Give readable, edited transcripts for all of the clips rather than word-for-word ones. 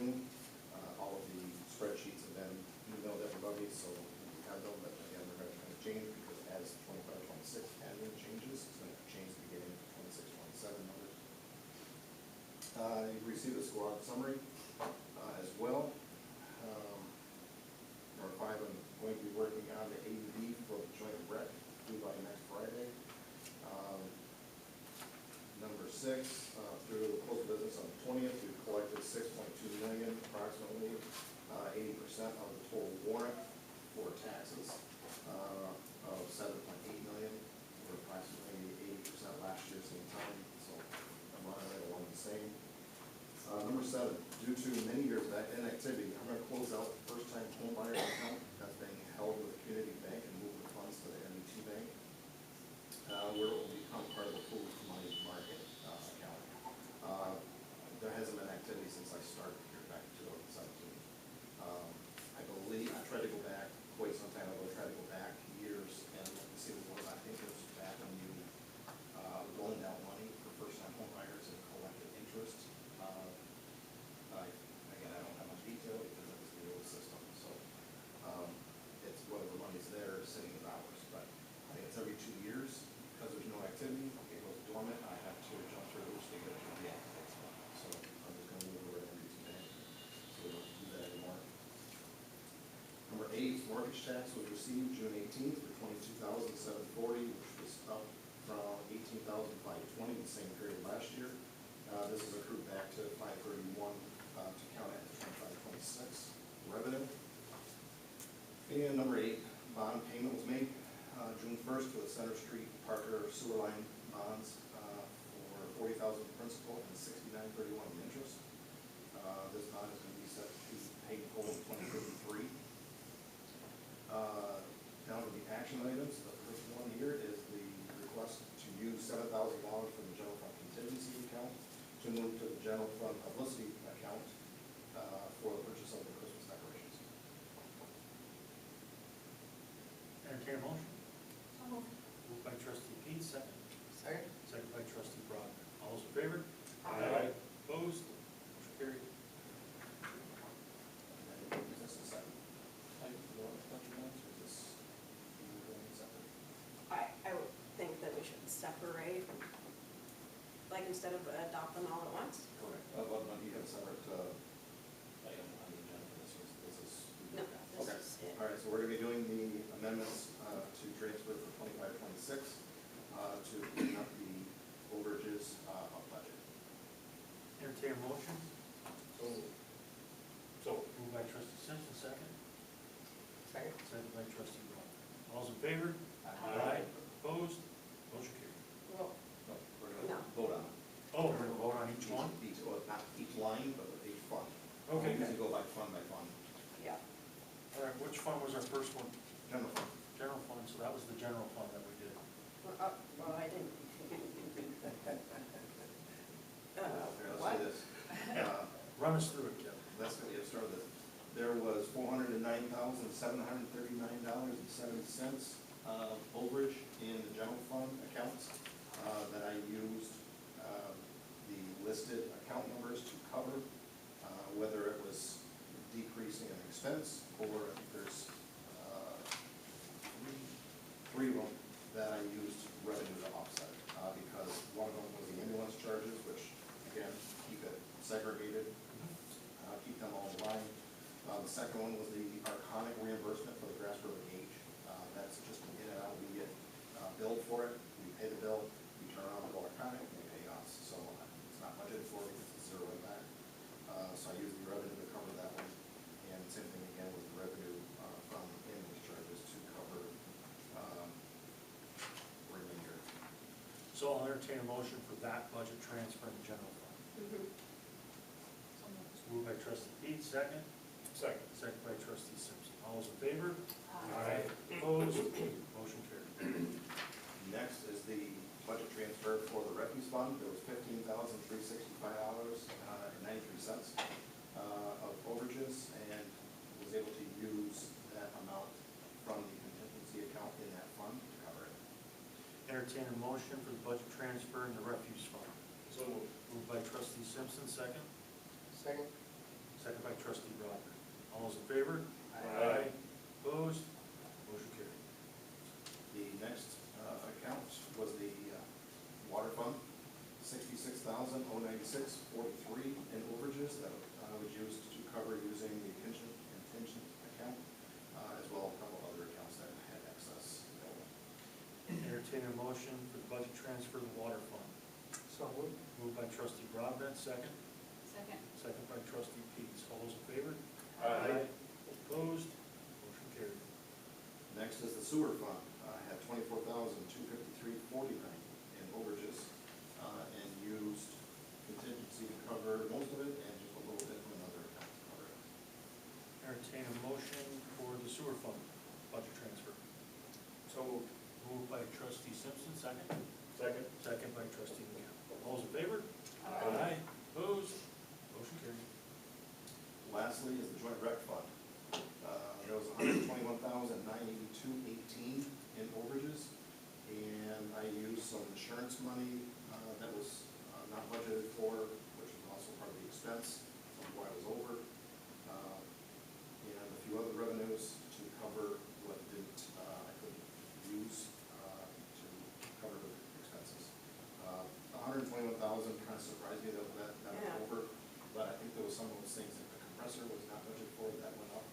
June. All of the spreadsheets have been emailed to everybody, so we have them, but again, they're going to kind of change because as 25-26 annual changes, it's going to change the beginning of 26-27 numbers. You've received a squad summary as well. Number 5, I'm going to be working on the AUD for the joint rec due by next Friday. Number 6, through the close of business on the 20th, we've collected $6.2 million, approximately 80% of the total warrant for taxes of $7.8 million. We're approximately 80% last year, same time, so I'm running right along the same. Number 7, due to many years of inactivity, I'm going to close out the first-time home buyer account that's being held with the community bank and move the funds to the MET bank, where it will become part of the pool money market account. There hasn't been activity since I started here back in 2017. I believe, I tried to go back quite some time ago, I tried to go back years and see what I think it was back when you loaned out money for first-time home buyers and collected interest. Again, I don't have much detail because it was the old system, so it's whatever money's there sitting as ours. But I think it's every 2 years because there's no activity. It goes dormant. I have to jump through hoops to get it to reactivate. So I'm just going to move over every 2 days, so we don't do that anymore. Number 8, mortgage tax was received June 18th for $22,740, which was up from $18,520 the same period last year. This is accrued back to 5/31 to count at the 25-26 revenue. And number 8, bond payment was made June 1st for the Center Street Parker sewer line bonds for $40,000 principal and $69.31 in interest. This bond is going to be set to pay full in 2033. Down to the action items. The first one here is the request to use $7,000 from the general fund contingency account to move to the general fund publicity account for the purchase of the Christmas decorations. Entertain a motion. Moved by trustee Pete, second. Second by trustee Broad. All those in favor? Aye. Opposed? Motion carried. And then is this the second type of budget ones, or is this separate? I would think that we should separate, like instead of adopt them all at once. Correct. Well, no, you have a separate item on the agenda for this. This is. No, this Okay. is it. All right, so we're going to be doing the amendments to transfer for 25-26 to clean up the overages of budget. Entertain a motion. So. Moved by trustee Simpson, second. Second. Second by trustee Broad. All those in favor? Aye. Opposed? Motion carried. Well, No, we're going to No. vote on it. Oh, we're going to vote on each one? Well, not each line, but each fund. Okay. We usually go by fund by fund. yeah. All right, which fund was our first one? General fund. General fund, so that was the general fund that we did. Well, I didn't. Here, let's What? do this. Run us through it, Kevin. That's going to get started with. There was $409,739.70 overage in the general fund accounts that I used the listed account numbers to cover, whether it was decreasing in expense or if there's three of them that I used revenue to offset because one of them was the ambulance charges, which again, keep it segregated, keep them all in line. The second one was the Arconic reimbursement for the Grass River Gauge. That's just in and out. We get billed for it, we pay the bill, we turn around and go Arconic, and they pay us. So it's not budgeted for because it's zero impact. So I use the revenue to cover that one. And same thing again with the revenue from ambulance charges to cover remainder. So I'll entertain a motion for that budget transfer in the general fund. Moved by trustee Pete, second. Second. Second by trustee Simpson. All those in favor? Aye. Opposed? Motion carried. Next is the budget transfer for the refuse fund. There was $15,365.93 of overages, and was able to use that amount from the contingency account in that fund to cover it. Entertain a motion for the budget transfer in the refuse fund. So moved. Moved by trustee Simpson, second. Second. second by trustee Broderick. All those in favor? Aye. Opposed? Motion carried. The next account was the water fund, 66,096.43 in overages that was used to cover using the contingent account, as well as a couple other accounts that had excess available. Entertain a motion for the budget transfer to the water fund. So moved. Moved by trustee Broadbent, second. Second. Second by trustee Pease. All those in favor? Aye. Opposed? Motion carried. Next is the sewer fund, had 24,253.49 in overages, and used contingency to cover most of it, and just a little bit from another account to cover it. Entertain a motion for the sewer fund budget transfer. So moved. Moved by trustee Simpson, second. Second. Second by trustee McGinn. All those in favor? Aye. Opposed? Motion carried. Lastly is the joint rec fund. There was 121,982.18 in overages, and I used some insurance money that was not budgeted for, which was also part of the expense, some of why I was over, and a few other revenues to cover what I couldn't use to cover the expenses. 121,000 kind of surprised me that went Yeah. over, but I think there was some of those things that the compressor was not budgeted for that went up.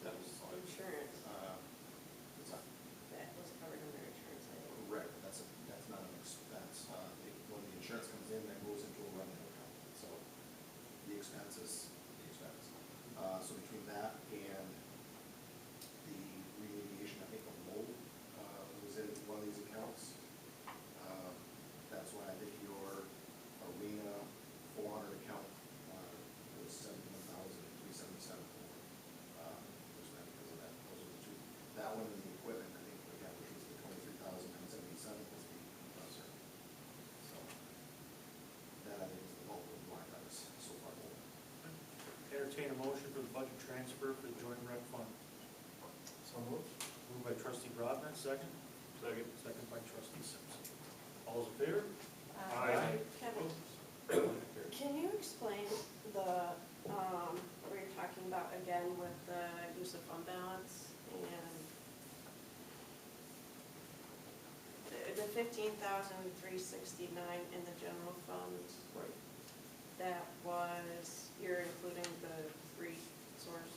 That was Insurance, it's not that was covered under insurance, I think. correct, but that's not an expense. When the insurance comes in, that goes into a revenue account, so the expense is the expense. So between that and the remediation, I think the mold was in one of these accounts. That's why I think your arena 400 account was 71,377. Was that because of that? Those are the two. That one and the equipment, I think, again, which was the 23,077 was the compressor. So that I think is the bulk of why that was so far over. Entertain a motion for the budget transfer for the joint rec fund. So moved. Moved by trustee Broadbent, second. Second. Second by trustee Simpson. All those in favor? Aye. Kevin, Motion carried. can you explain the, what you're talking about again with the use of fund balance and the 15,369 in the general fund? Right. That was, you're including the three source.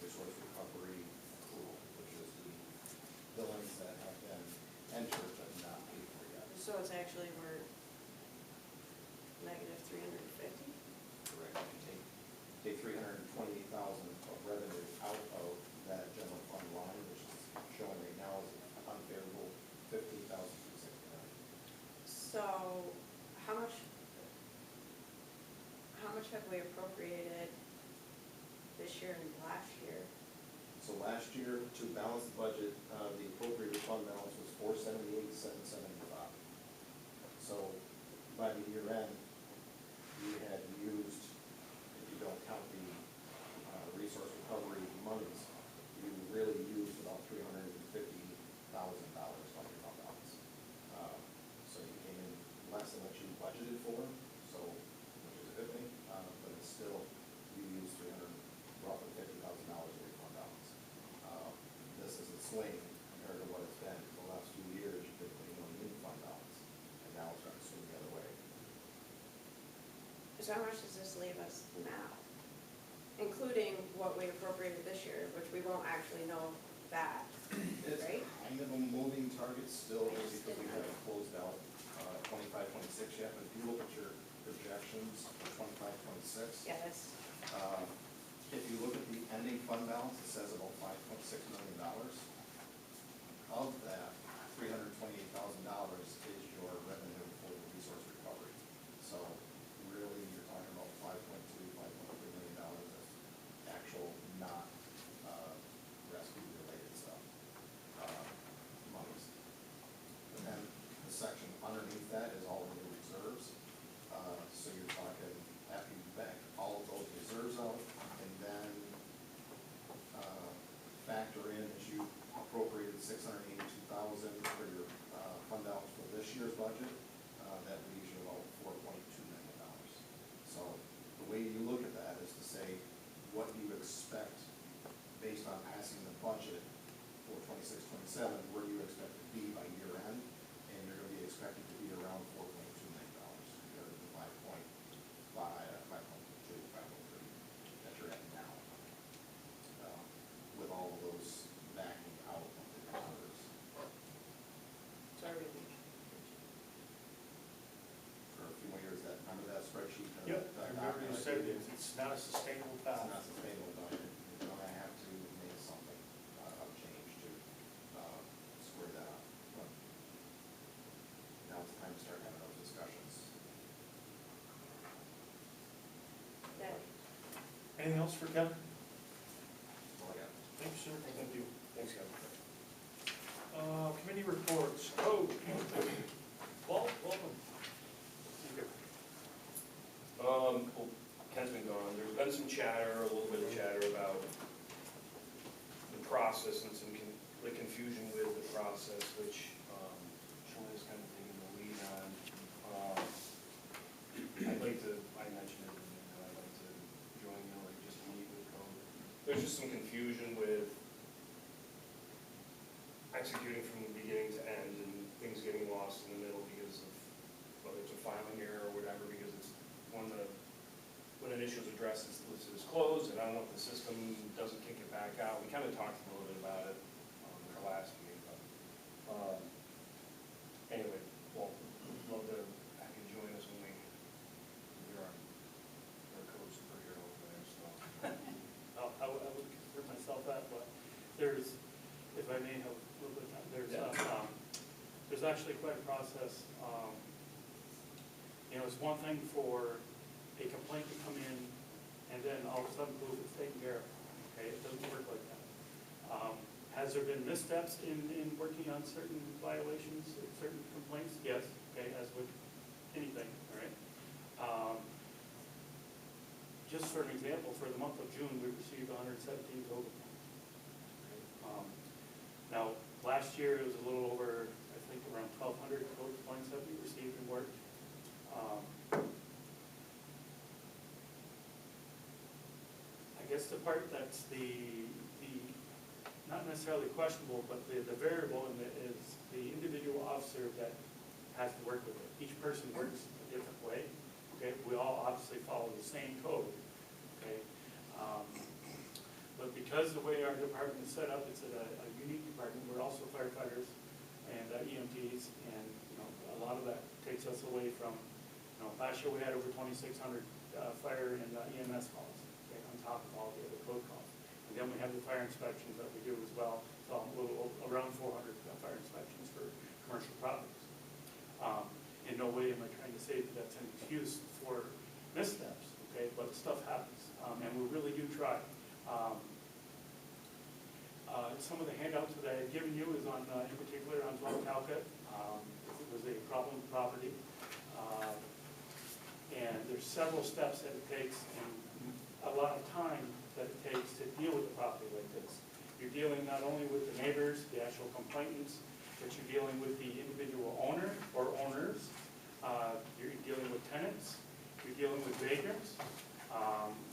Resource recovery accrual, which is the billings that have been entered but not paid for yet. So it's actually we're negative 350? Correct. If you take 328,000 of revenue out of that general fund line, which is showing right now as unfavorable 15,269. So how much have we appropriated this year and last year? So last year, to balance the budget, the appropriated fund balance was 478,775. So by the year end, you had used, if you don't count the resource recovery monies, you really used about $350,000 on your fund balance. So you came in less than what you budgeted for, so, which is a good thing, but it's still, you used roughly $50,000 of your fund balance. This is a swing compared to what it's been for the last few years. You've been putting money in fund balance, and now it's starting to swing the other way. So how much does this leave us now? Including what we appropriated this year, which we won't actually know that, It's right? kind of a moving target still, just because we haven't closed out 25, 26 yet, but if you look at your projections for 25, 26. Yeah, that's, If you look at the ending fund balance, it says about $5.6 million. Of that, $328,000 is your revenue for the resource recovery. So really, you're talking about $5.2, $5.3 million as actual not rescue-related stuff, monies. And then the section underneath that is all of your reserves. So you're talking, after you bank all of those reserves out, and then factor in, as you appropriated $682,000 for your fund balance for what you expect based on passing the budget for 26, 27, where you expect to be by year end, and you're gonna be expected to be around $4.2 million compared to the 5.2, 5.3 that you're at now. With all of those backing out of the numbers. Sorry. For a few more years, remember that spreadsheet? Yep, I remember you said it's not a sustainable It's path. not sustainable, but you're gonna have to make something, a change to, square that up. But now it's time to start having those discussions. That, Anything else for Kevin? That's all I got. Thanks, sir. Thank you. Thanks, Kevin. Committee reports, code. Walt, welcome. Well, Ken's been gone, there's been some chatter, a little bit of chatter about the process and some the confusion with the process, which Sean is kind of taking the lead on. I'd like to, I mentioned it, and I'd like to join you, like just meet with code. There's just some confusion with executing from the beginning to end and things getting lost in the middle because of, whether it's a filing error or whatever, because it's when an issue is addressed, it's listed as closed, and I don't know if the system doesn't kick it back out. We kind of talked a little bit about it in our last meeting, but anyway, well, love to have you join us when you're our code superhero over there, so. I would consider myself that, but there's, if I may have a little bit of time, there's actually quite a process. You know, it's one thing for a complaint to come in and then all of a sudden, poof, it's taken care of. Okay, it doesn't work like that. Has there been missteps in working on certain violations, certain complaints? Yes, okay, as with anything, all right? Just for an example, for the month of June, we received 117 total complaints. Okay? Now, last year, it was a little over, I think, around 1,200 total complaints that we received and worked. I guess the part that's not necessarily questionable, but the variable in it is the individual officer that has to work with it. Each person works a different way, okay? We all obviously follow the same code, okay? But because the way our department is set up, it's a unique department. We're also firefighters and EMTs, and a lot of that takes us away from, last year we had over 2,600 fire and EMS calls, okay, on top of all the other code calls. And then we have the fire inspections that we do as well, so a little around 400 fire inspections for commercial properties. In no way am I trying to say that that's an excuse for missteps, okay, but stuff happens, and we really do try. Some of the handouts that I had given you is on, in particular, on 12 Talcott. It was a problem property. And there's several steps that it takes and a lot of time that it takes to deal with a property like this. You're dealing not only with the neighbors, the actual complainants, but you're dealing with the individual owner or owners. You're dealing with tenants. You're dealing with vagrants.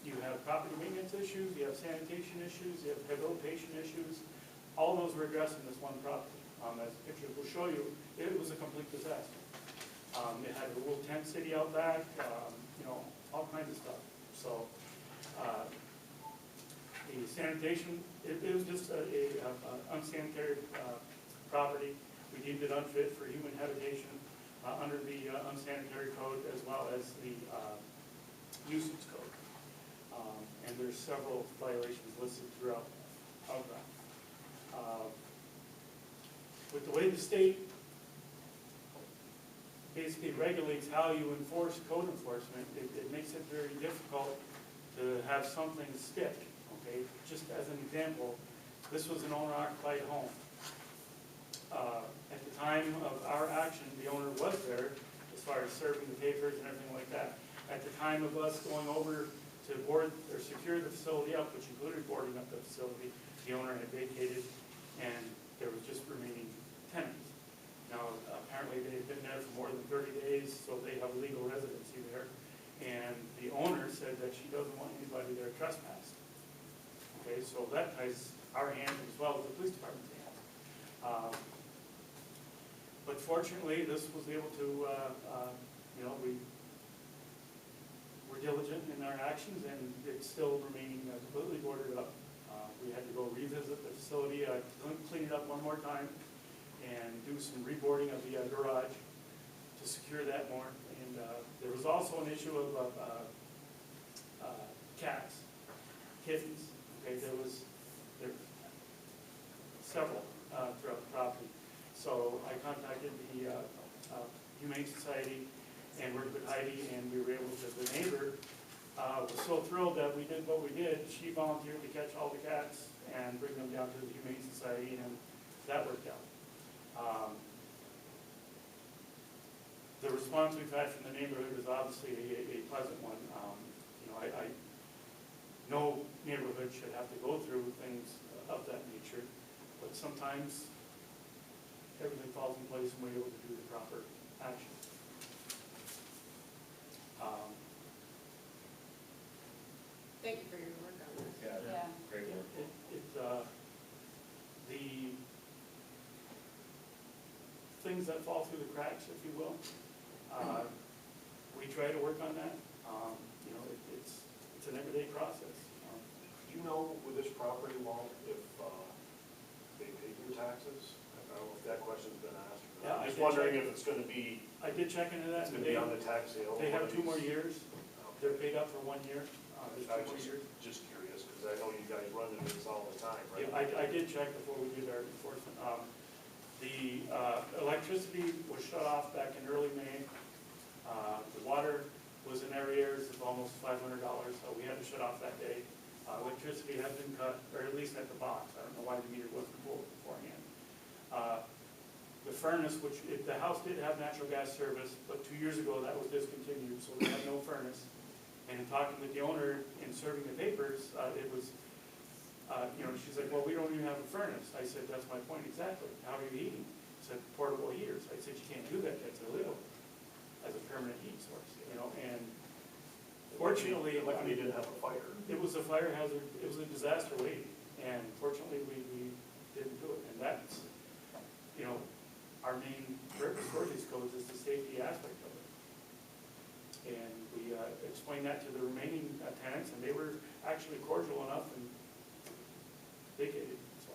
You have property maintenance issues. You have sanitation issues. You have rehabilitation issues. All those were addressed in this one property. As the pictures will show you, it was a complete disaster. It had a little tent city out back, all kinds of stuff. So the sanitation, it was just a unsanitary property. We deemed it unfit for human habitation under the unsanitary code as well as the nuisance code. And there's several violations listed throughout of that. With the way the state basically regulates how you enforce code enforcement, it makes it very difficult to have something stick, okay? Just as an example, this was an owner-occupied home. At the time of our action, the owner was there as far as serving the papers and everything like that. At the time of us going over to board or secure the facility up, which included boarding up the facility, the owner had vacated and there was just remaining tenants. Now, apparently they've been there for more than 30 days, so they have legal residency there. And the owner said that she doesn't want anybody there trespassing. okay, so that ties our hands as well as the police department's hands. But fortunately, this was able to, we were diligent in our actions, and it's still remaining completely boarded up. We had to go revisit the facility, clean it up one more time, and do some reboarding of the garage to secure that more. And there was also an issue of cats, kittens. Okay, there were several throughout the property. So I contacted the Humane Society and worked with Heidi, and we were able to, the neighbor was so thrilled that we did what we did. She volunteered to catch all the cats and bring them down to the Humane Society, and that worked out. The response we've had from the neighborhood is obviously a pleasant one. No neighborhood should have to go through things of that nature, but sometimes everything falls in place and we're able to do the proper action. Thank you for your work on this. Yeah, great work. The things that fall through the cracks, if you will, we try to work on that. It's an everyday process. Do you know with this property, Walt, if they paid your taxes? I don't know if that question's been asked. Yeah, I'm I just did wondering check. if it's gonna be, I did check into that. it's gonna be on the tax sale. They have 2 more years. They're Okay. paid up for 1 year. There's 2 I more was years. just curious, because I know you guys run into this all the time, right? Yeah, I did check before we did our enforcement. The electricity was shut off back in early May. The water was in arrears of almost $500, so we had to shut off that day. Electricity has been cut, or at least at the box. I don't know why the meter wasn't pulled beforehand. The furnace, which the house did have natural gas service, but 2 years ago that was discontinued, so we had no furnace. And in talking with the owner and serving the papers, it was, she's like, well, we don't even have a furnace. I said, that's my point exactly. How are you heating? She said, portable heaters. I said, you can't do that, that's illegal as a permanent heat source, and fortunately. Luckily, you didn't have a fire. It was a fire hazard, it was a disaster waiting, and fortunately, we didn't do it. And that's, our main purpose for these codes is the safety aspect of it. And we explained that to the remaining tenants, and they were actually cordial enough and vacated, so.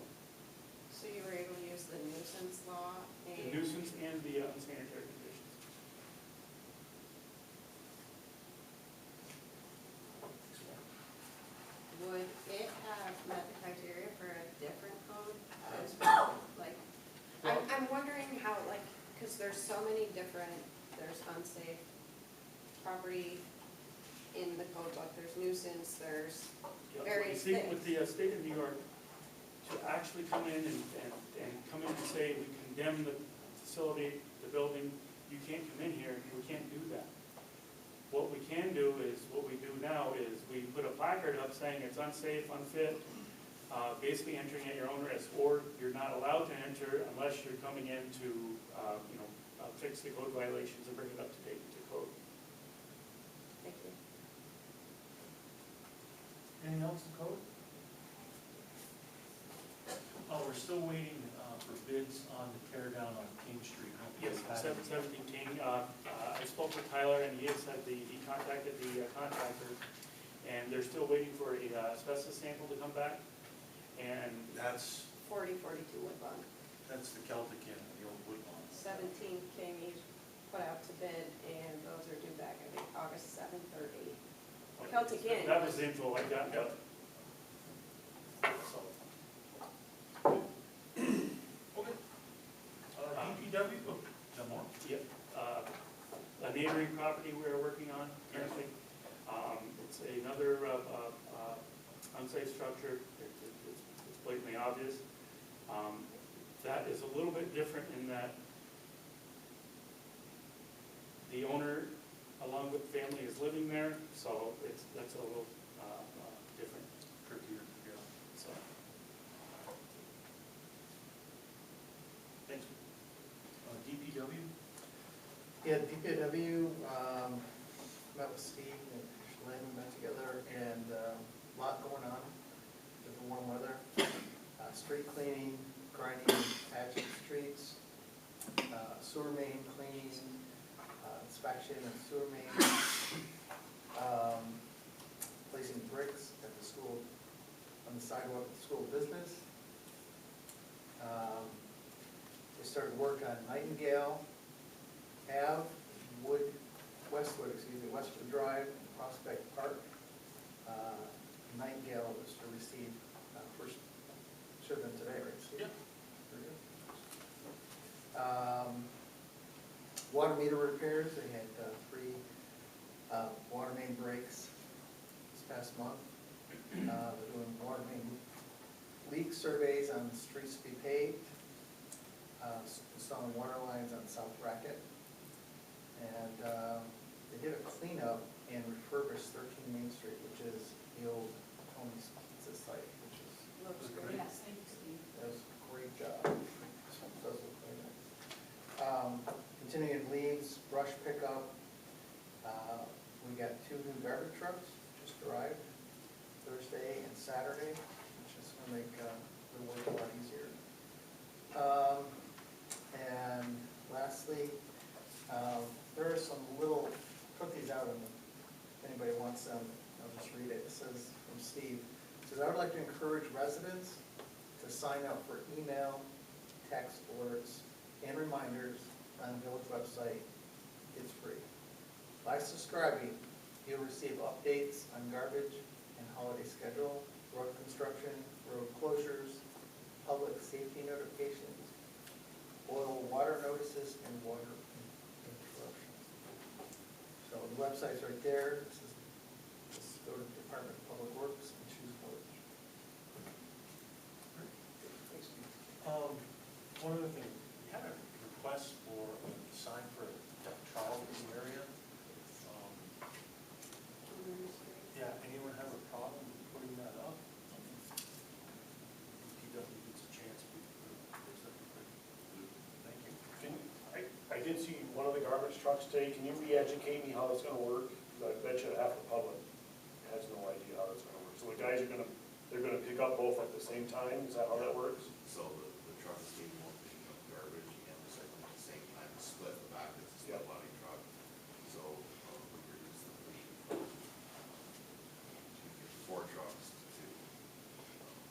So you were able to use the nuisance law and? The nuisance and the unsanitary conditions. Would it have met the criteria for a different code as well? Like, I'm wondering how, because there's so many different, there's unsafe property in the code book, there's nuisance, there's Yeah, various you see, things. with the state of New York, to actually come in and come in and say, we condemn the facility, the building, you can't come in here, we can't do that. What we can do is, what we do now is, we put a placard up saying it's unsafe, unfit, basically entering at your own risk, or you're not allowed to enter unless you're coming in to, fix the code violations and bring it up to date to code. Thank you. Anything else in code? We're still waiting for bids on the tear down on King Street. Yes, 717 King. I spoke with Tyler, and he contacted the contractor, and they're still waiting for a asbestos sample to come back. And That's 4042 Woodlawn. the Celtic Inn, the old wood lawn. 17 King, he's put out to bid, and those are due back, I think, August 7th or 8th. Celtic Inn. that was the info I got. Yep. So, Okay. DPW, no more? yep. A neighboring property we're working on currently. It's another unsafe structure. It's blatantly obvious. That is a little bit different in that the owner, along with family, is living there, so that's a little different. Trickier, yeah. So, Thanks. DPW? Yeah, DPW, met with Steve and Lynn, met together, and a lot going on. Different patching of sewer mains, placing bricks at the school, on the sidewalk at the school business. We started work on Nightingale Ave, Westwood Drive, and Prospect Park. Nightingale was to receive, first, should have been today, right, Steve? Yep. Very good. Water meter repairs, they had 3 water main breaks this past month. They're doing water main leak surveys on streets to be paved, installing water lines on South Racket. And they did a cleanup and refurbished 13 Main Street, which is the old Tony's Pizza site, which is, Looks great. Yes, thank you, Steve. that was a great job. This one does look very nice. Continuing leaves, brush pickup. We got 2 new garbage trucks, just arrived Thursday and Saturday, which is gonna make the work a lot easier. And lastly, there are some little, put these out, and if anybody wants them, I'll just read it. It says, from Steve, it says, I would like to encourage residents to sign up for email, text alerts, and reminders on the village website. It's free. By subscribing, you'll receive updates on garbage and holiday schedule, road construction, road closures, public safety notifications, oil water notices, and water interruptions. So the website's right there. Just go to Department of Public Works and choose village. Thanks, Steve. One other thing, we had a request for a sign for a trolley in the area. Yeah, anyone have a problem putting that up? He definitely gets a chance to fix that quick. Thank you. I did see one of the garbage trucks today. Can you re-educate me how it's gonna work? 'Cause I bet you half the public has no idea how it's gonna work. So the guys they're gonna pick up both at the same time? Is that how that works? So the truck is capable of picking up garbage and recycling at the same time, split the back, it's a split body truck. So we reduce the fleet from 4 trucks to 2.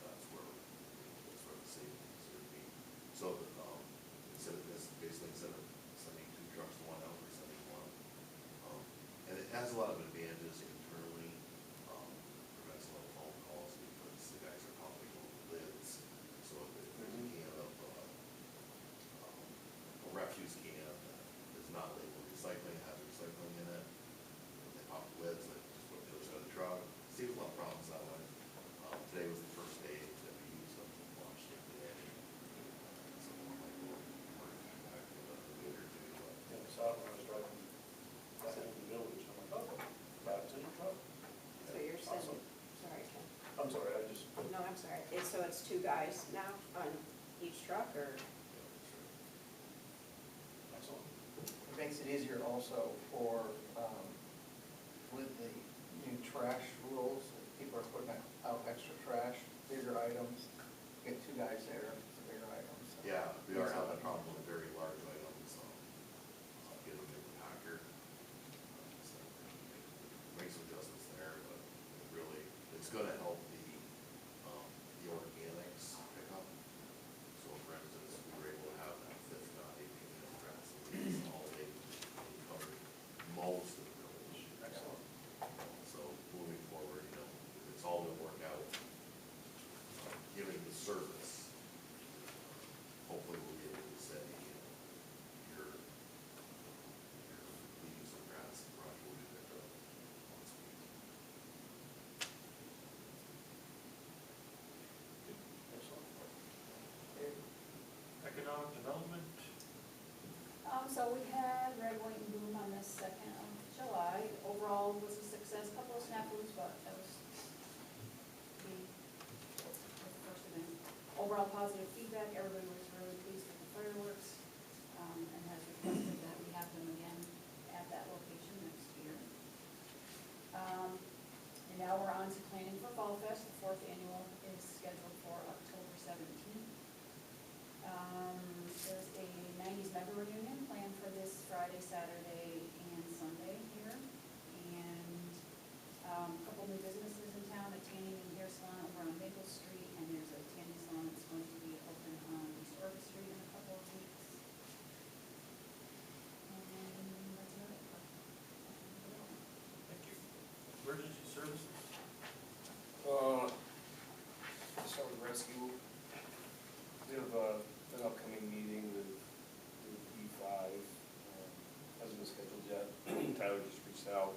That's where the savings would be. So instead of sending 2 trucks to 1 out, we're sending 1. And it has a lot of advantages internally. Prevents a lot of phone calls because the guys are popping over lids. So if there's a can of a refuse can that is not labeled recycling, has recycling in it, they pop the lids, they just put the other side of the truck. Saves a lot of problems that way. Today was the first day that we used them, launched it today. So we're like, we're back in a week or 2. Yeah, I saw it when I was driving back into the village. I'm like, oh, back to the truck. So you're Awesome. sending, sorry, Ken. I'm sorry, I just, No, I'm sorry. So it's 2 guys now on each truck, or? excellent. It makes it easier also for, with the new trash rules, if people are putting out extra trash, bigger items, get 2 guys there, it's a bigger items. So Yeah, we are makes it having a a lot problem easier. with very large items, so get a big packer. So make some adjustments there, but it really, it's gonna help the organics pick up. So for instance, we were able to have that 5th guy picking up grass and weeds all day, and covered most of the village. Excellent. So moving forward, it's all gonna work out, giving the service. Hopefully we'll be able to say, your leaves and grass and brush will be picked up once a week. Excellent. Economic development, So we had Red, White, and Boom on the 2nd of July. Overall was a success, couple of snafus, but that was the first event. Overall positive feedback, everybody was really pleased with the fireworks, and has requested that we have them again at that location next year. And now we're on to planning for Fall Fest. The 4th annual is scheduled for October 17th. There's a 90s member reunion planned for this Friday, Saturday, and Sunday. emergency services? Start with rescue. We have an upcoming meeting with E5. Hasn't been scheduled yet. Tyler just reached out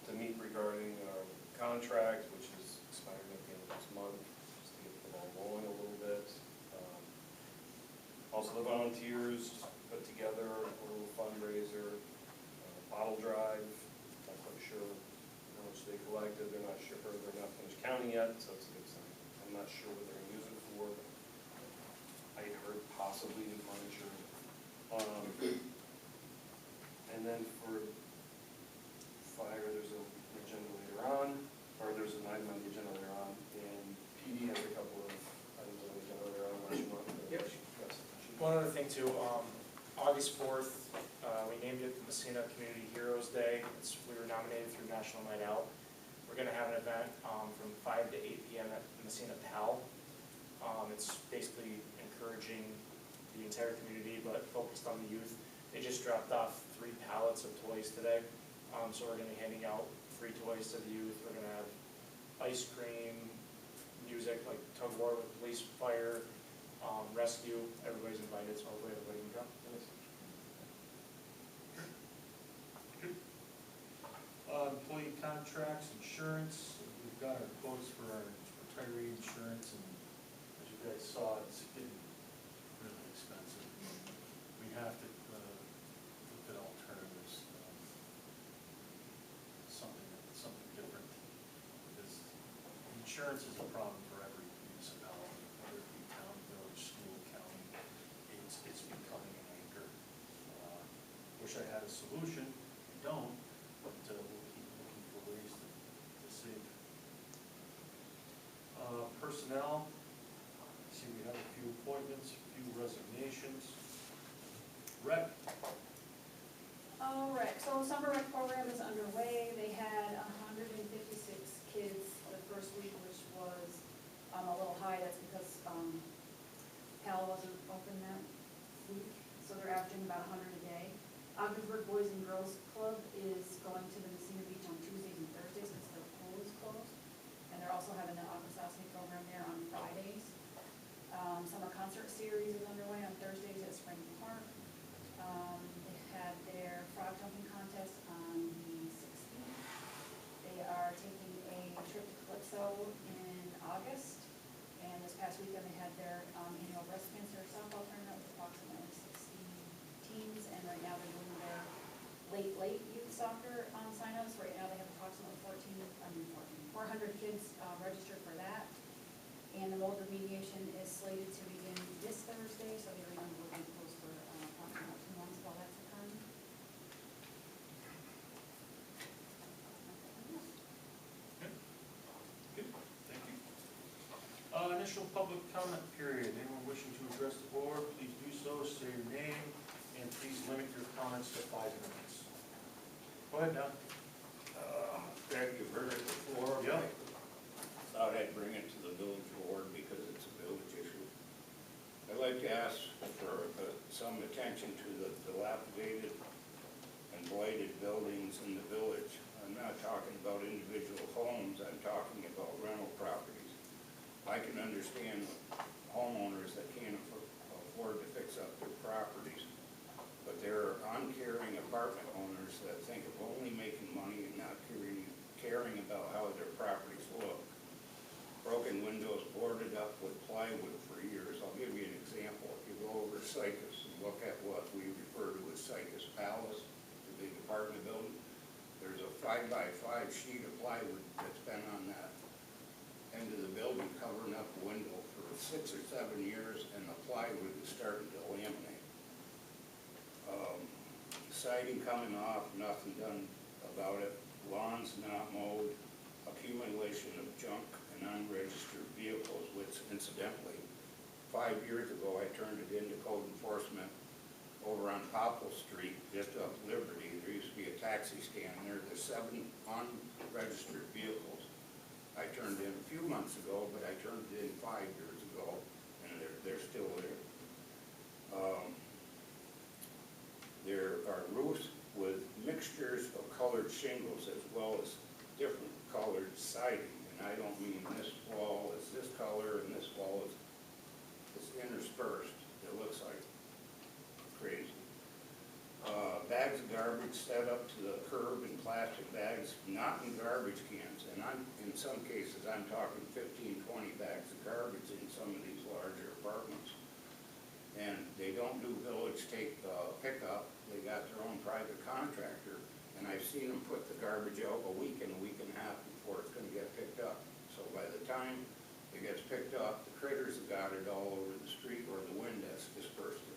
to meet regarding our contract, which is expiring at the end of this month, just to get the ball rolling a little bit. Also, the volunteers put together a little fundraiser, bottle drive. Not quite sure how much they collected. They're not sure, or they're not finished counting yet, so it's a good sign. I'm not sure what they're gonna use it for. I heard possibly new furniture. And then for fire, there's an agenda later on, or there's an item on the agenda later on, and PD has a couple of items on the agenda later on, unless you want to. Yep. Yes. One other thing too, August 4th, we named it the Massena Community Heroes Day. We were nominated through National Night Out. We're gonna have an event from 5 to 8 p.m. at Massena Pal. It's basically encouraging the entire community, but focused on the youth. They just dropped off 3 pallets of toys today. So we're gonna be handing out free toys to the youth. We're gonna have ice cream, music like tug of war with police, fire, rescue. Everybody's invited, so hopefully everybody can come. Employee contracts, insurance, we've got our quotes for our retiree insurance, and as you guys saw, it's getting really expensive. We have to look at alternatives, something different, because insurance is a problem for every municipality, whether it be town, village, school, county. It's becoming an anchor. Wish I had a solution, I don't, but we'll keep looking for ways to save. Personnel, see, we have a few appointments, a few resignations. Rec, All right, so summer rec program is underway. They had 156 kids the first week, which was a little high. That's because Pal wasn't open that week, so they're averaging about 100 a day. Ogdensburg Boys and Girls Club is going to the Massena Beach on Tuesdays and Thursdays because their pool is closed. And they're also having the Aquasasne program there on Fridays. Summer concert series is underway on Thursdays at Spring Park. They had their frog jumping contest on the 16th. They are taking a trip to Calypso in August. And this past weekend, they had their annual breast cancer softball tournament with approximately 60 teams. And right now, they're doing their late youth soccer signups. Right now, they have approximately 400 kids registered for that. And the mold remediation is slated to begin this Thursday, so they're going to be closed for approximately 2 months while that's occurring. good, thank you. Initial public comment period. Anyone wishing to address the board, please do so, say your name, and please limit your comments to 5 minutes. Go ahead, Don. Greg, you've heard it before. Yeah. Thought I'd bring it to the village board because it's a village issue. I'd like to ask for some attention to the dilapidated and blighted buildings in the village. I'm not talking about individual homes, I'm talking about rental properties. I can understand homeowners that can't afford to fix up their properties, but there are uncaring apartment owners that think of only making money and not caring about how their properties look. Broken windows boarded up with plywood for years. I'll give you an example. If you go over Sycus and look at what we refer to as Sycus Palace, the big apartment building, there's a 5x5 sheet of plywood that's been on that end of the building covering up the window for 6 or 7 years, and the plywood is starting to laminate. Siding coming off, nothing done about it. Lawns not mowed, accumulation of junk and unregistered vehicles, which incidentally, 5 years ago, I turned it into code enforcement over on Popple Street, just up Liberty. There used to be a taxi stand there. There's 7 unregistered vehicles. I turned in a few months ago, but I turned it in 5 years ago, and they're still there. There are roofs with mixtures of colored shingles as well as different colored siding, and I don't mean this wall is this color and this wall is interspersed. It looks like crazy. Bags of garbage set up to the curb in plastic bags, not in garbage cans. And in some cases, I'm talking 15, 20 bags of garbage in some of these larger apartments. And they don't do village pickup, they got their own private contractor. And I've seen them put the garbage out a week and a half before it's gonna get picked up. So by the time it gets picked up, the critters have got it all over the street or the wind has dispersed it.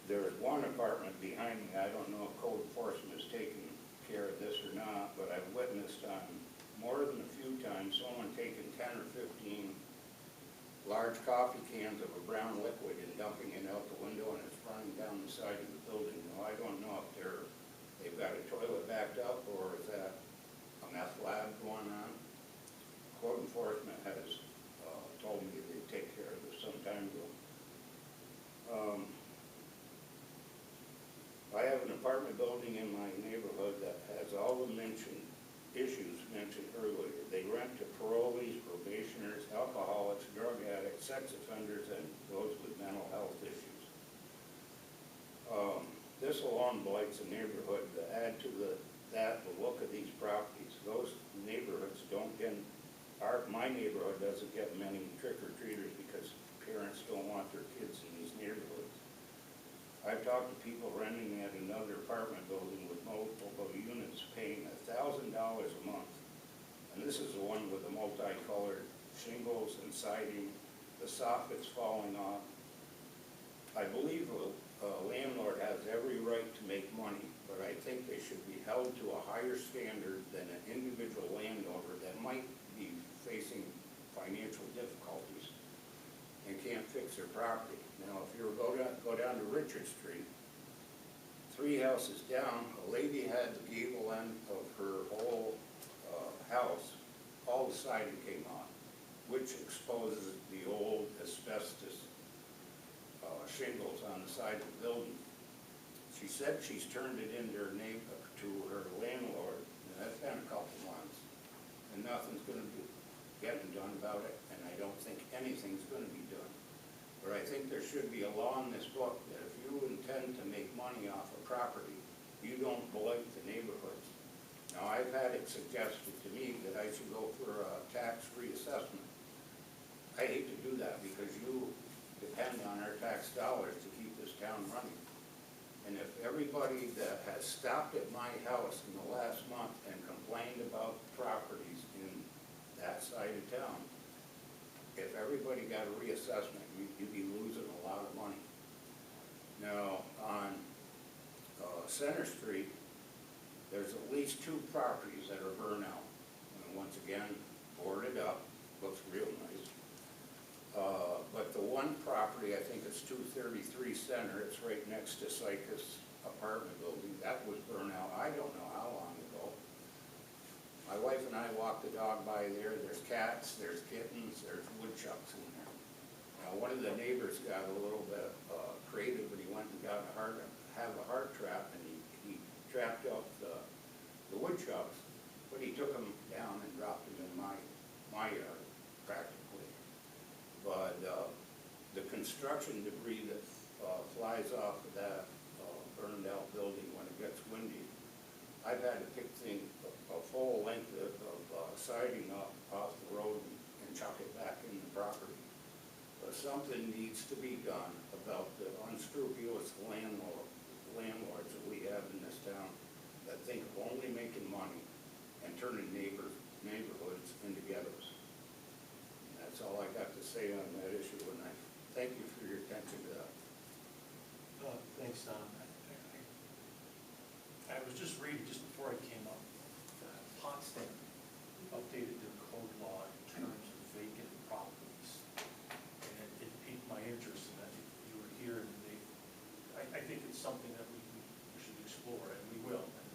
There is one apartment behind me, I don't know if code enforcement is taking care of this or not, but I've witnessed on more than a few times someone taking 10 or 15 large coffee cans of a brown liquid and dumping it out the window, and it's running down the side of the building. Now, I don't know if they've got a toilet backed up, or is that a meth lab going on? Code enforcement has told me they'd take care of this some time ago. I have an apartment building in my neighborhood that has all the issues mentioned earlier. They rent to parolees, probationers, alcoholics, drug addicts, sex offenders, and those with mental health issues. This alone blights a neighborhood. To add to the look of these properties, those neighborhoods don't get, my neighborhood doesn't get many trick-or-treaters because parents don't want their kids in these neighborhoods. I've talked to people renting at another apartment building with multiple units paying $1,000 a month. And this is the one with the multicolored shingles and siding, the soffit's falling off. I believe a landlord has every right to make money, but I think they should be held to a higher standard than an individual landowner that might be facing financial difficulties and can't fix their property. Now, if you go down to Richard Street, 3 houses down, a lady had the gable end of her whole house, all the siding came off, which exposes the old asbestos shingles on the side of the building. She said she's turned it into to her landlord, and that's been a couple months, and nothing's going to be getting done about it, and I don't think anything's going to be done. But I think there should be a law in this book that if you intend to make money off a property, you don't blight the neighborhoods. Now, I've had it suggested to me that I should go for a tax reassessment. I hate to do that because you depend on our tax dollars to keep this town running. And if everybody that has stopped at my house in the last month and complained about properties in that side of town, if everybody got a reassessment, you'd be losing a lot of money. Now, on Center Street, there's at least 2 properties that are burned out. And once again, boarded up, looks real nice. But the one property, I think it's 233 Center, it's right next to Sycus apartment building, that was burned out, I don't know how long ago. My wife and I walked the dog by there, there's cats, there's kittens, there's woodchucks in there. Now, one of the neighbors got a little bit creative, but he went and got a heart trap, and he trapped up the woodchucks, but he took them down and dropped them in my yard, practically. But the construction debris that flies off of that burned out building when it gets windy, I've had to pick a full length of siding off the road and chuck it back in the property. But something needs to be done about the unscrupulous landlords that we have in this town that think of only making money and turning neighborhoods into ghettos. And that's all I got to say on that issue, and I thank you for your attention to that. Thanks, Don. I was just reading, just before I came up, Potsdam updated their code law in terms of vacant properties. And it piqued my interest in that you were here, and I think it's something that we should explore, and we will. And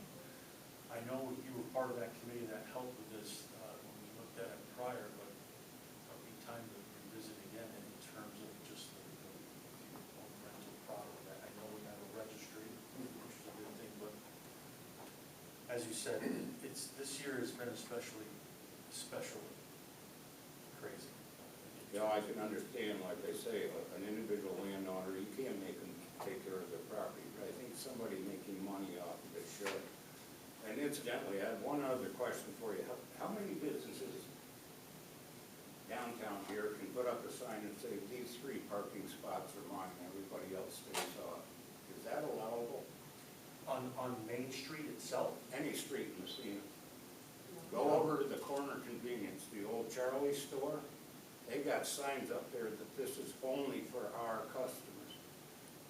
I know you were part of that committee that helped with this when we looked at it prior, but it'll be time to revisit again in terms of just the rental as you said, this year has been especially crazy. You know, I can understand, like they say, an individual landowner, you can't make them take care of their property, but I think somebody making money off of it should. And incidentally, I have one other question for you. How many businesses downtown here can put up a sign and say, these 3 parking spots are mine, everybody else stays off? Is that allowable? On Main Street itself? Any street in Massena? Go over to the corner convenience, the old Charlie store. They got signs up there that this is only for our customers.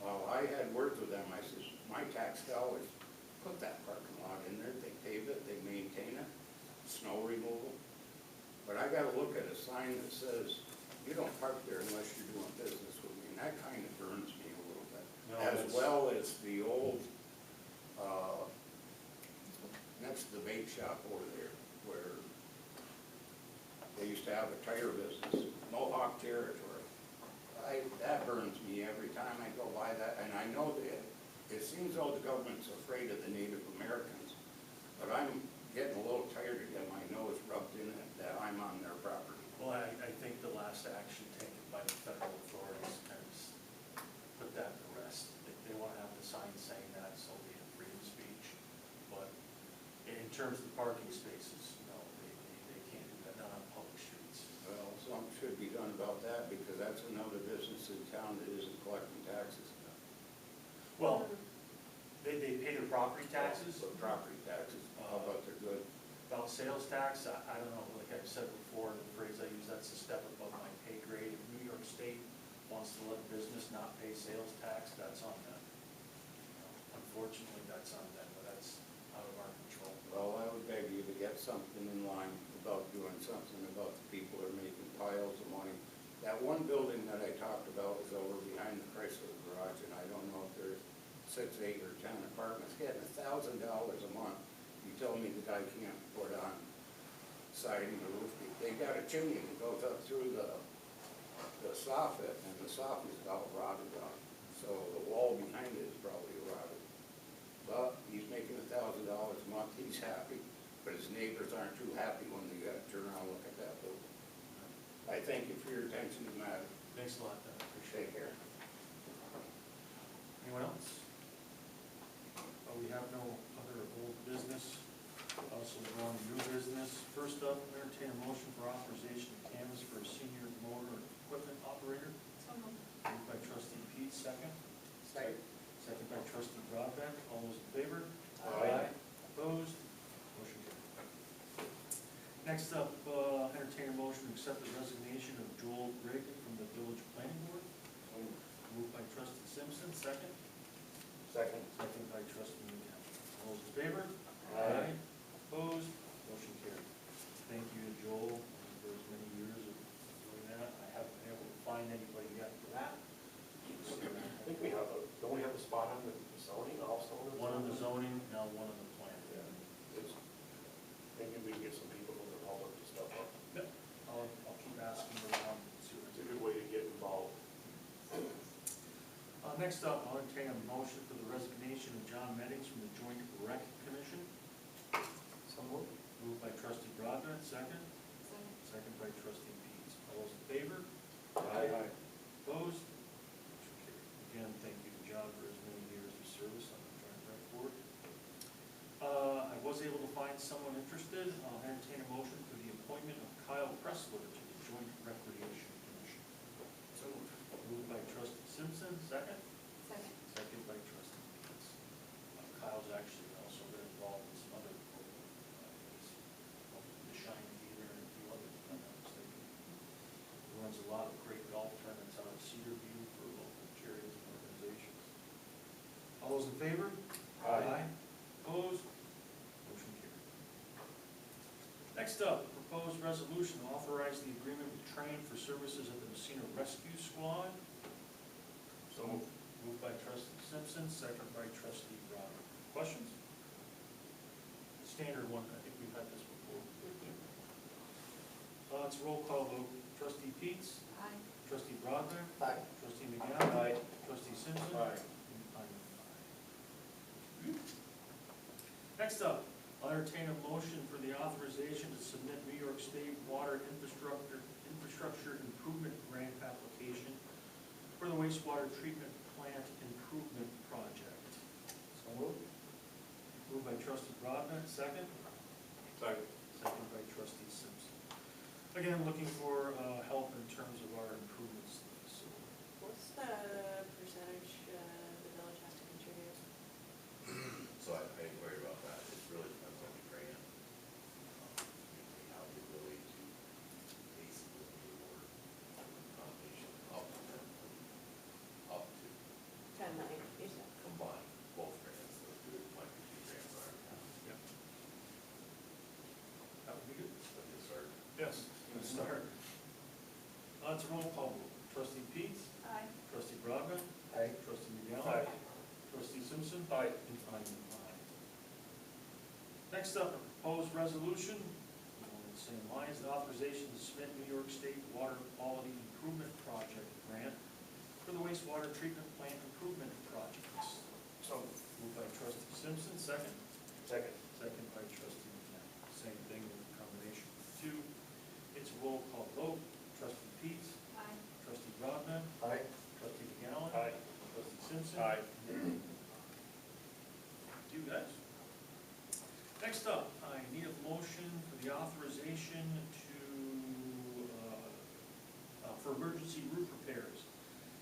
Well, I had words with them. I says, my tax dollars put that parking lot in there. They pave it, they maintain it, snow removal. But I gotta look at a sign that says, you don't park there unless you're doing business with me. And that kind of burns me a little bit. No, As that's- well as the old, next to the bait shop over there, where they used to have a tire business, Mohawk territory. That burns me every time I go by that, and I know that it seems though the government's afraid of the Native Americans, but I'm getting a little tired of getting my nose rubbed in it that I'm on their property. Well, I think the last action taken by the federal authorities kind of put that to rest. They want to have the sign saying that, so we have freedom of speech. But in terms of the parking spaces, no, they can't do that, not on public streets. Well, something should be done about that, because that's another business in town that isn't collecting taxes. Well, they pay their property taxes. But property taxes, how about they're good? About sales tax, I don't know, like I've said before, the phrase I use, that's a step above my pay grade. If New York State wants to let a business not pay sales tax, that's on them. Unfortunately, that's on them, but that's out of our control. Well, I would beg you to get something in line about doing something about the people that are making piles of money. That one building that I talked about is over behind the Chrysler garage, and I don't know if there's 6, 8, or 10 apartments, getting $1,000 a month. You tell me the guy can't put on siding or roof. They got a chimney that goes up through the soffit, and the soffit's about rotted out. So the wall behind it is probably rotted. But he's making $1,000 a month, he's happy, but his neighbors aren't too happy when they gotta turn around and look at that building. I thank you for your attention to the matter. Thanks a lot, Dan. Appreciate Take care. it. Anyone else? We have no other old business. Also, we're on to new business. First up, entertain a motion for authorization to canvass for a senior motor equipment operator. Moved by trustee Pete, second. Second. Second by trustee Broadbeck. All those in favor? Aye. Opposed? Motion carried. Next up, entertain a motion to accept the resignation of Joel Grigg from the village planning board. Moved by trustee Simpson, second. Second. Second by trustee McCown. All those in favor? Aye. Opposed? Motion carried. Thank you to Joel for his many years of doing that. I haven't been able to find anybody yet for that. I think we have don't we have a spot on the zoning also? One on the zoning, now one on the plan. Maybe we can get some people from the public to step up. Yep. I'll keep asking around, see what It's a good way to get involved. Next up, I'll entertain a motion for the resignation of John Meddings from the Joint Rec Commission. So moved. Moved by trustee Broadbent, second. Second by trustee Peets. All those in favor? Aye. Opposed? Motion carried. Again, thank you to John for his many years of service on the Joint Rec Board. I was able to find someone interested. I'll entertain a motion for the appointment of Kyle Pressler to the Joint Recreation Commission. So Moved by trustee Simpson, second. Second. Second by trustee Pitts. Kyle's actually also been involved in some other programs. The Shine Theater and a few others, if I'm not mistaken. He runs a lot of great golf tournaments out of Cedar View for local charities and organizations. All those in favor? Aye. Opposed? Motion carried. Next up, proposed resolution to authorize the agreement with Train for services at the Massena Rescue Squad. So moved. Moved by trustee Simpson, second by trustee Broderick. Questions? Standard one, I think we've had this before. It's a roll call vote. Trustee Peets? Aye. Trustee Broderick? Aye. Trustee McGowan? Aye. Trustee Simpson? Aye. And I'm an aye. Next up, I'll entertain a motion for the authorization to submit New York State Water Infrastructure Improvement Grant application for the wastewater treatment plant improvement project. So moved. Moved by trustee Brodman, second. Second. Second by trustee Simpson. Again, looking for help in terms of our improvements to the facility. What's the percentage the village has to contribute? So I ain't worried about that, it really depends on the grant. We have the ability to basically award combination up to 10 million, you said. combine both grants, those two, like the two grants are in town. Yep. That would be good. So they start. Yes, good start. Let's roll call vote. Trustee Peets? Aye. Trustee Brodman? Aye. Trustee McGowan? Aye. Trustee Simpson? Aye. And I'm an aye. Next up, a proposed resolution, along the same lines, the authorization to submit New York State Water Quality Improvement Project grant for the wastewater treatment plant improvement projects. So Moved by trustee Simpson, second. second. Second by trustee McGowan. Same thing with the combination of the two. It's a roll call vote. Trustee Peets? Aye. Trustee Brodman? Aye. Trustee McGowan? Aye. Trustee Simpson? Aye. You guys. Next up, I need a motion for the authorization to, for emergency roof repairs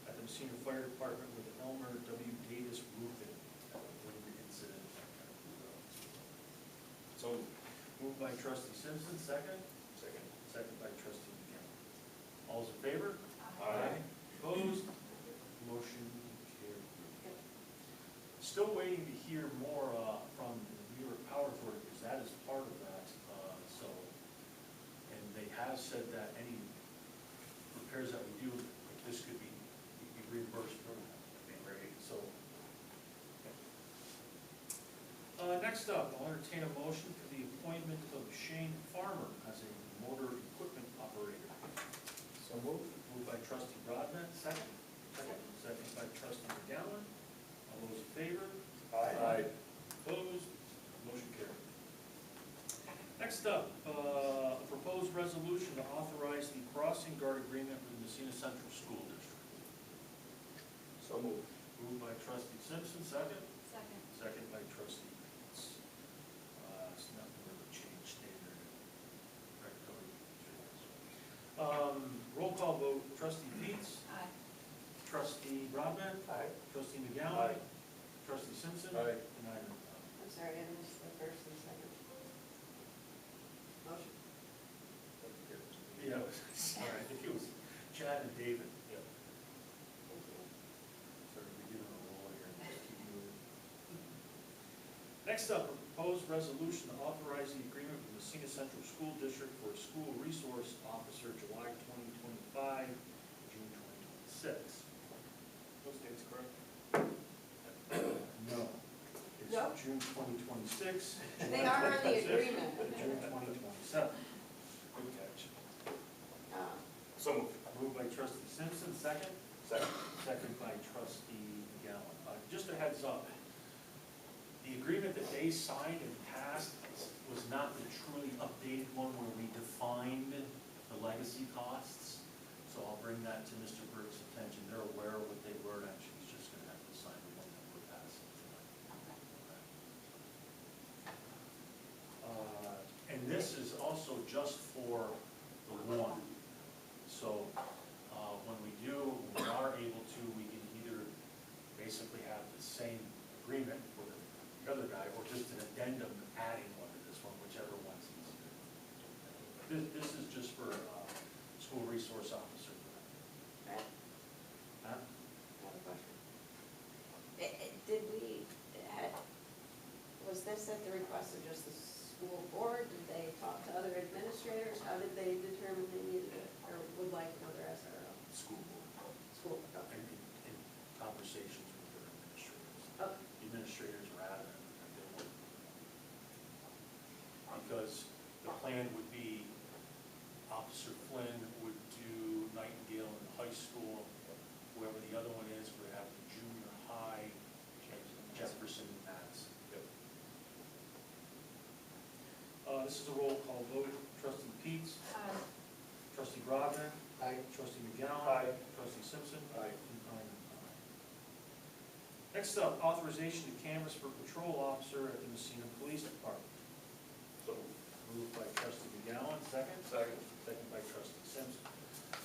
at the Massena Fire Department with Elmer W. Davis Roofing at the wind incident. So, Moved by trustee Simpson, second. Second. Second by trustee McGowan. All's in favor? Aye. Opposed? Motion carried. Still waiting to hear more from the New York Power Authority, because that is part of that, so, and they have said that any repairs that we do, like this could be reimbursed for that. Right, so. Next up, I'll entertain a motion for the appointment of Shane Farmer as a motor equipment operator. So moved. Moved by trustee Brodman, second. Second by trustee McGowan. All those in favor? Aye. Opposed? Motion carried. Next up, a proposed resolution to authorize the crossing guard agreement with Massena Central School District. So moved. Moved by trustee Simpson, second. Second. Second by trustee Pitts. It's nothing really changed standard regulatory. Roll call vote, trustee Pitts, Aye. trustee Brodman, Aye. trustee McGowan, Aye. trustee Simpson. Aye. And I'm an aye. I'm sorry, I missed the first and second. Motion. Yeah, sorry, I think it was Chad and David. Yep. Thank you. Sort of beginning a roll here, let's keep moving. Next up, a proposed resolution to authorize the agreement with Massena Central School District for a school resource officer, July 2025, June 2026. Those dates correct? No. It's No? June 2026. They are on the agreement. June 2027. Good catch. So moved. Moved by trustee Simpson, second. Second. Second by trustee McGowan. Just a heads up, the agreement that they signed and passed was not the truly updated one where we defined the legacy costs. So I'll bring that to Mr. Burke's attention. They're aware of what they were, and actually he's just gonna have to sign the one that we're passing tonight. And this is also just for the one. So, when we are able to, we can either basically have the same agreement for the other guy, or just an addendum adding one to this one, whichever one's easier. This is just for, school resource officer. Right, Huh? I have a question. Did we, was this at the request of just the school board? Did they talk to other administrators? How did they determine they needed it, or would like another SRO? School board, School, okay. and in conversations with their administrators. Okay. The administrators are adamant that they want. Because the plan would be Officer Flynn would do Nightingale in the high school, whoever the other one is, would have the junior high, Jefferson, Madison. Yep. This is a roll call vote. Trustee Peets, Aye. trustee Brodner, Aye. trustee McGowan. Aye. Trustee Simpson. Aye. And I'm an aye. Next up, authorization to canvass for patrol officer at the Massena Police Department. So, Moved by trustee McGowan, second. second. Second by trustee Simpson.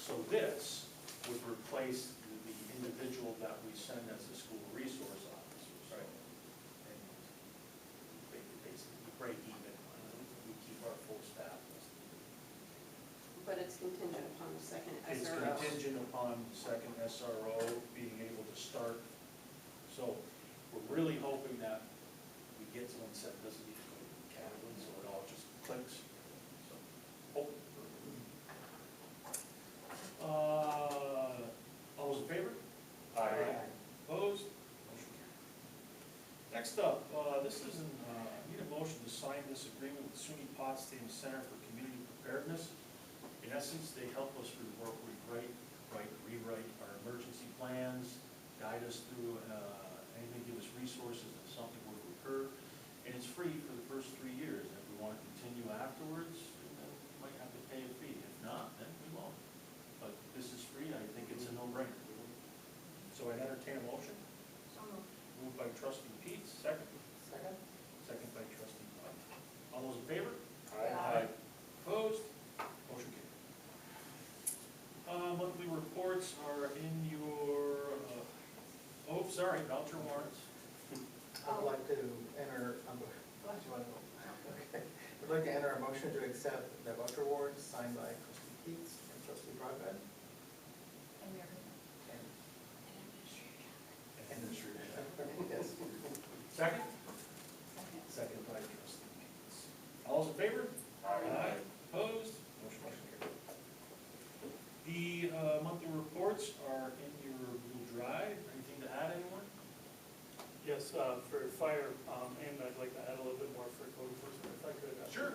So this would replace the individual that we send as a school resource officer. So, Right. and basically, we break even, we keep our full staff. But it's contingent upon the second It's SRO. contingent upon the second SRO being able to start. So we're really hoping that we get someone set, doesn't need to go to Catalan, so it all just clicks. So, hope. All those in favor? Aye. Opposed? Motion carried. Next up, this is I need a motion to sign this agreement with SUNY Potsdam Center for Community Preparedness. In essence, they help us rewrite our emergency plans, guide us through anything, give us resources if something were to occur. And it's free for the first 3 years. If we want to continue afterwards, then we might have to pay a fee. If not, then we won't. But this is free, I think it's a no-brainer. So I entertain a motion. So moved. Moved by trustee Peets, second. Second? Second by trustee Pike. All those in favor? Aye. Opposed? Motion carried. Monthly reports are in your, voucher warrants. I'd like to enter, do you want to go? Okay. I'd like to enter a motion to accept the voucher warrants signed by trustee Keats and trustee Broadbent. And we are. And Administrator. yes. Second? Second. Second by trustee Keats. All those in favor? Aye. Opposed? Motion carried. The monthly reports are in your Google Drive. Anything to add, anyone? Yes, for fire, and I'd like to add a little bit more for code enforcement if I could. Sure.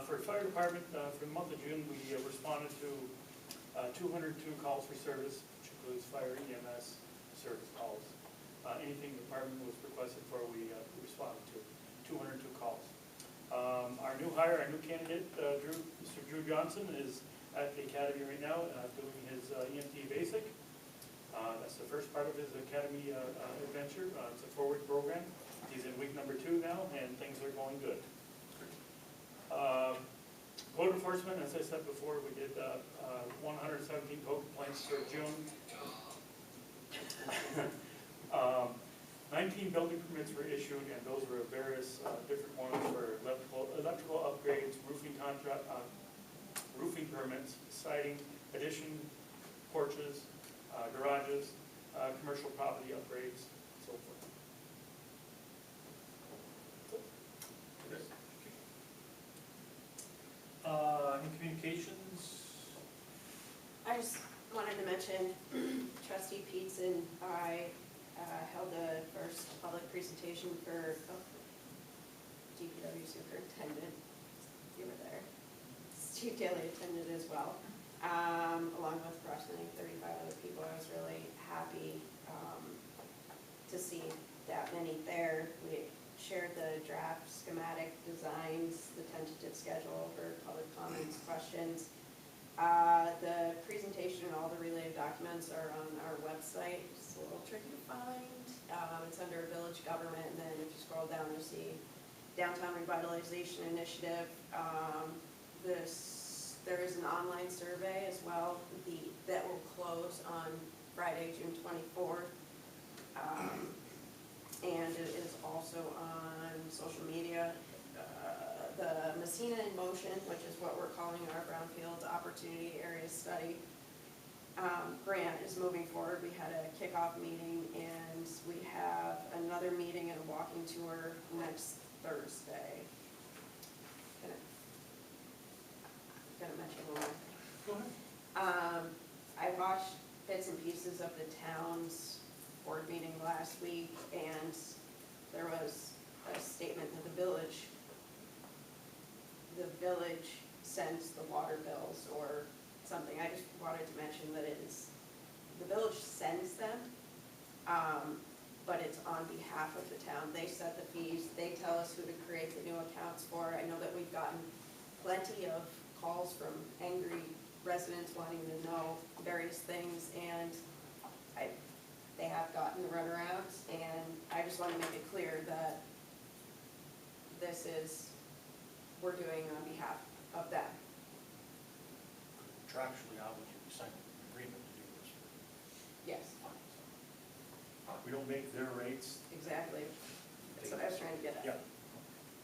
For fire department, for the month of June, we responded to 202 calls for service, which includes fire EMS service calls. Anything the department was requested for, we responded to, 202 calls. Our new hire, our new candidate, Mr. Drew Johnson, is at the academy right now, doing his EMT basic. That's the first part of his academy adventure. It's a forward program. He's in week number 2 now, and things are going good. Code enforcement, as I said before, we did 117 code complaints for June. 19 building permits were issued, and those were various different ones for electrical upgrades, roofing contract, roofing permits, siding, addition, porches, garages, commercial property upgrades, and so forth. In communications, I just wanted to mention trustee Peets and I held the first public presentation for DPW superintendent. You were there. Steve Daly attended as well, along with approximately 35 other people. I was really happy to see that many there. We shared the draft schematic designs, the tentative schedule for public comments, questions. The presentation and all the related documents are on our website. It's a little tricky to find. It's under village government, and then if you scroll down, you'll see Downtown Revitalization Initiative. There is an online survey as well that will close on Friday, June 24th. And it is also on social media. The Massena in Motion, which is what we're calling our Brownfield Opportunity Area Study grant, is moving forward. We had a kickoff meeting, and we have another meeting and a walking tour next Thursday. Gonna mention one more. go ahead. I watched bits and pieces of the town's board meeting last week, and there was a statement that the village sends the water bills or something. I just wanted to mention that the village sends them. but it's on behalf of the town. They set the fees, they tell us who to create the new accounts for. I know that we've gotten plenty of calls from angry residents wanting to know various things, and they have gotten runarounds, and I just want to make it clear that this is, we're doing on behalf of them. Contractually obligated to sign an agreement to do this. Yes, We don't make their rates. exactly. That's what I was trying to get at. Yeah.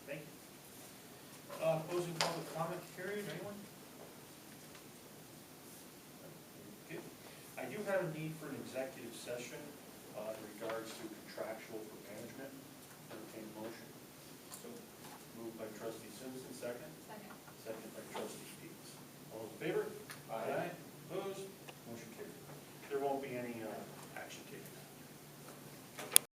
Thank you. Closing public comment period, anyone? Okay. I do have a need for an executive session in regards to